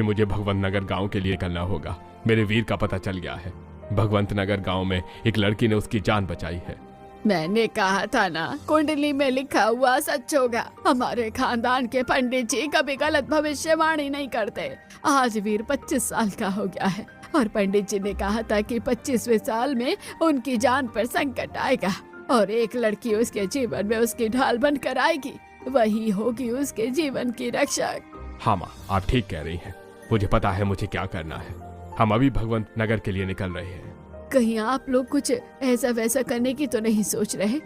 मुझे भगवंत नगर गांव के लिए निकलना होगा। मेरे वीर का पता चल गया है। भगवंत नगर गांव में एक लड़की ने उसकी जान बचाई है। मैंने कहा था ना, कुंडली में लिखा हुआ सच होगा। हमारे खानदान के पंडित जी कभी गलत भविष्यवाणी नहीं करते। आज वीर 25 साल का हो गया है और पंडित जी ने कहा था कि 25वें साल में उनकी जान पर संकट आएगा और एक लड़की उसके जीवन में उसकी ढाल बनकर आएगी। वही होगी उसके जीवन की रक्षक। हाँ माँ, आप ठीक कह रही हैं। मुझे पता है मुझे क्या करना है। हम अभी भगवंत नगर के लिए निकल रहे हैं। कहीं आप लोग कुछ ऐसा वैसा करने की तो नहीं सोच रहे?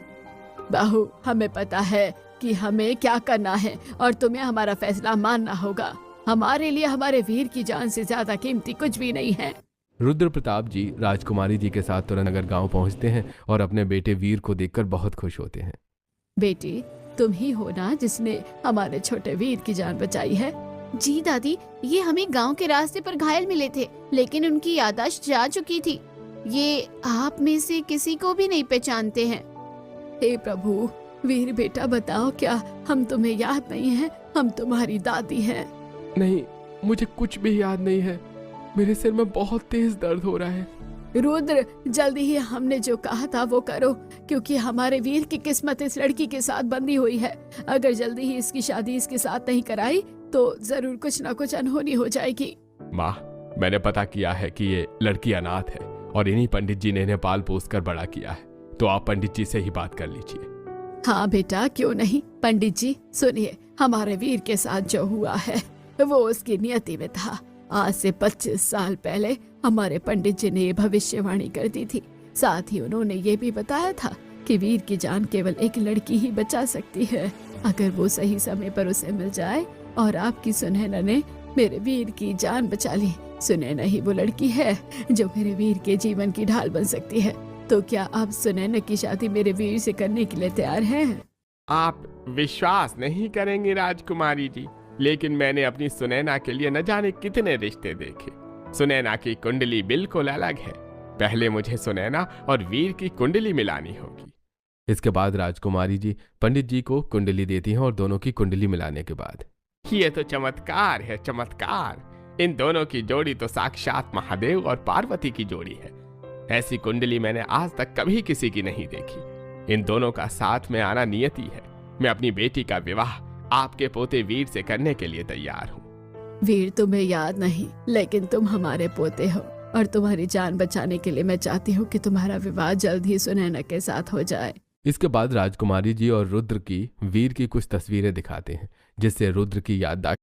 बाहू, हमें पता है कि हमें क्या करना है और तुम्हें हमारा फैसला मानना होगा। हमारे लिए हमारे वीर की जान से ज्यादा कीमती कुछ भी नहीं है। रुद्र प्रताप जी राजकुमारी जी के साथ तुरंत नगर गांव पहुंचते हैं और अपने बेटे वीर को देखकर बहुत खुश होते हैं। बेटी, तुम ही हो ना जिसने हमारे छोटे वीर की जान बचाई है? जी दादी, ये हमें गांव के रास्ते पर घायल मिले थे, लेकिन उनकी याददाश्त जा चुकी थी। ये आप में से किसी को भी नहीं पहचानते हैं। हे प्रभु, वीर बेटा बताओ, क्या हम तुम्हें याद नहीं है? हम तुम्हारी दादी हैं। नहीं, मुझे कुछ भी याद नहीं है। मेरे सिर में बहुत तेज दर्द हो रहा है। रुद्र, जल्दी ही हमने जो कहा था वो करो, क्योंकि हमारे वीर की किस्मत इस लड़की के साथ बंधी हुई है। अगर जल्दी ही इसकी शादी इसके साथ नहीं कराई तो जरूर कुछ ना कुछ अनहोनी हो जाएगी। माँ, मैंने पता किया है कि ये लड़की अनाथ है और इन्हीं पंडित जी ने इन्हें पाल पोस कर बड़ा किया है। तो आप पंडित जी से ही बात कर लीजिए। हाँ बेटा, क्यों नहीं। पंडित जी सुनिए, हमारे वीर के साथ जो हुआ है वो उसकी नियति में था। आज से 25 साल पहले हमारे पंडित जी ने ये भविष्यवाणी कर दी थी। साथ ही उन्होंने ये भी बताया था कि वीर की जान केवल एक लड़की ही बचा सकती है, अगर वो सही समय पर उसे मिल जाए। और आपकी सुनैना ने मेरे वीर की जान बचा ली। सुनैना ही वो लड़की है जो मेरे वीर के जीवन की ढाल बन सकती है। तो क्या आप सुनैना की शादी मेरे वीर से करने के लिए तैयार हैं? आप विश्वास नहीं करेंगे राजकुमारी जी, लेकिन मैंने अपनी सुनैना के लिए न जाने कितने रिश्ते देखे। सुनैना की कुंडली बिल्कुल अलग है। पहले मुझे सुनैना और वीर की कुंडली मिलानी होगी। इसके बाद राजकुमारी जी पंडित जी को कुंडली देती हैं और दोनों की कुंडली मिलाने के बाद ये तो चमत्कार है, चमत्कार। इन दोनों की जोड़ी तो साक्षात महादेव और पार्वती की जोड़ी है। ऐसी कुंडली मैंने आज तक कभी किसी की नहीं देखी। इन दोनों का साथ में आना नियति है। मैं अपनी बेटी का विवाह आपके पोते वीर से करने के लिए तैयार हूँ। वीर तुम्हें याद नहीं, लेकिन तुम हमारे पोते हो और तुम्हारी जान बचाने के लिए मैं चाहती हूँ कि तुम्हारा विवाह जल्द ही सुनैना के साथ हो जाए। इसके बाद राजकुमारी जी और रुद्र की वीर की कुछ तस्वीरें दिखाते हैं, जिससे रुद्र की याददाश्त